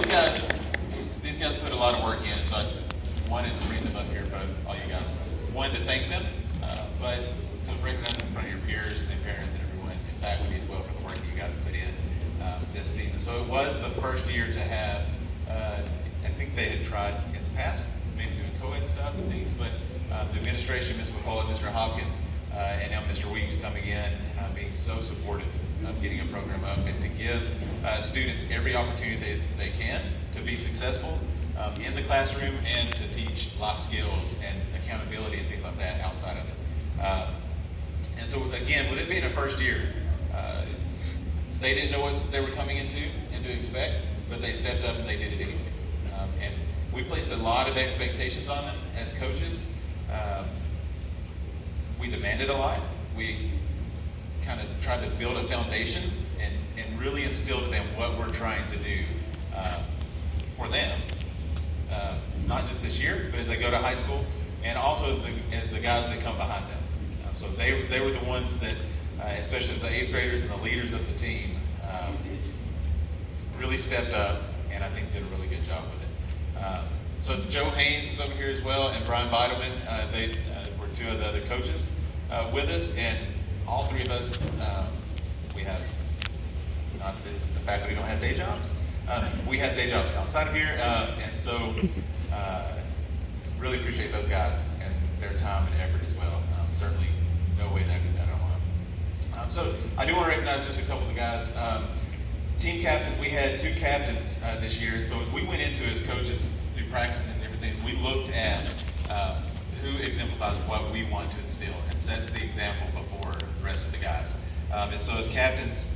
these guys put a lot of work in, so I wanted to bring them up here for all you guys. One, to thank them, but to recognize them in front of your peers and parents and everyone in faculty as well for the work that you guys put in this season. So it was the first year to have, I think they had tried in the past, maybe doing co-ed stuff and things, but the administration, Ms. McCullough, Mr. Hopkins, and now Mr. Weeks coming in, being so supportive of getting a program up and to give students every opportunity they can to be successful in the classroom and to teach life skills and accountability and things like that outside of it. And so again, with it being a first year, they didn't know what they were coming into and to expect, but they stepped up and they did it anyways. And we placed a lot of expectations on them as coaches. We demanded a lot. We kind of tried to build a foundation and really instilled in them what we're trying to do for them, not just this year, but as they go to high school, and also as the guys that come behind them. So they were the ones that, especially as the 8th graders and the leaders of the team, really stepped up, and I think did a really good job with it. So Joe Haynes is over here as well, and Brian Bidelman. They were two of the other coaches with us, and all three of us, we have, not the fact that we don't have day jobs, we have day jobs outside of here, and so really appreciate those guys and their time and effort as well. Certainly no way that I could do that alone. So I do want to recognize just a couple of the guys. Team captains, we had 2 captains this year, and so as we went into as coaches through practice and everything, we looked at who exemplifies what we want to instill and sets the example before the rest of the guys. And so as captains,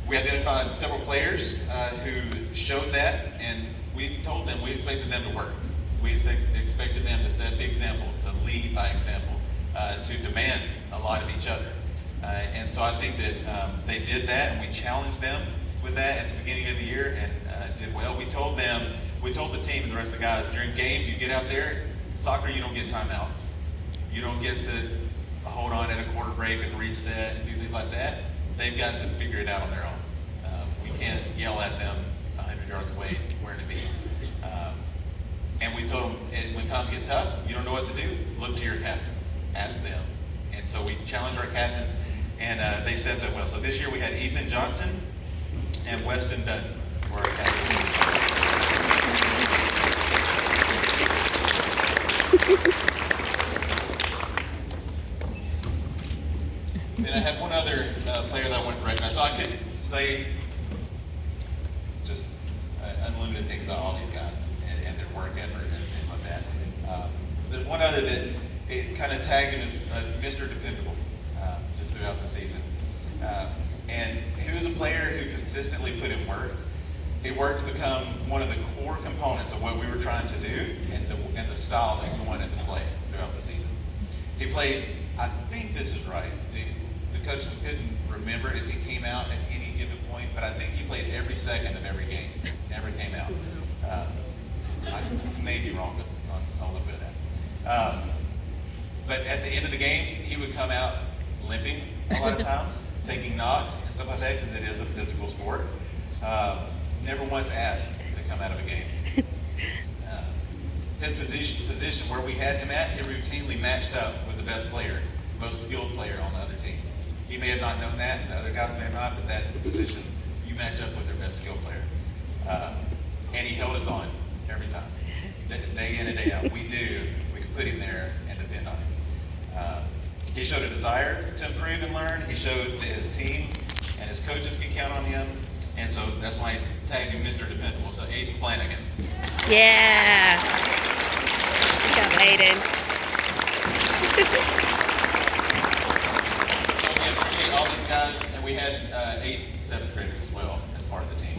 we identified several players who showed that, and we told them we expected them to work. We expected them to set the example, to lead by example, to demand a lot of each other. And so I think that they did that, and we challenged them with that at the beginning of the year, and did well. We told the team and the rest of the guys, during games, you get out there, soccer, you don't get timeouts. You don't get to hold on at a quarter break and reset and do things like that. They've got to figure it out on their own. We can't yell at them 100 yards away where to be. And we told them, when times get tough, you don't know what to do, look to your captains, ask them. And so we challenged our captains, and they stepped up well. So this year we had Ethan Johnson and Weston Dutton were our captains. Then I have one other player that I wanted to recognize. So I could say just unlimited things about all these guys and their work ethic and things like that. There's one other that it kind of tagged him as Mr. Dependable just throughout the season. And he was a player who consistently put in work. He worked to become one of the core components of what we were trying to do and the style that we wanted to play throughout the season. He played, I think this is right, the coach couldn't remember if he came out at any given point, but I think he played every second of every game, never came out. I may be wrong on a little bit of that. But at the end of the games, he would come out limping a lot of times, taking knocks and stuff like that, because it is a physical sport. Never once asked to come out of a game. His position where we had him at, he routinely matched up with the best player, most skilled player on the other team. He may have not known that, and the other guys may have not, but that position, you match up with their best skilled player. And he held his own every time. Day in and day out. We knew we could put him there and depend on him. He showed a desire to improve and learn. He showed that his team and his coaches could count on him. And so that's why I tagged him Mr. Dependable. So Aiden Flanagan. Yeah. Good job, Aiden. So again, appreciate all these guys. And we had 8 7th graders as well as part of the team.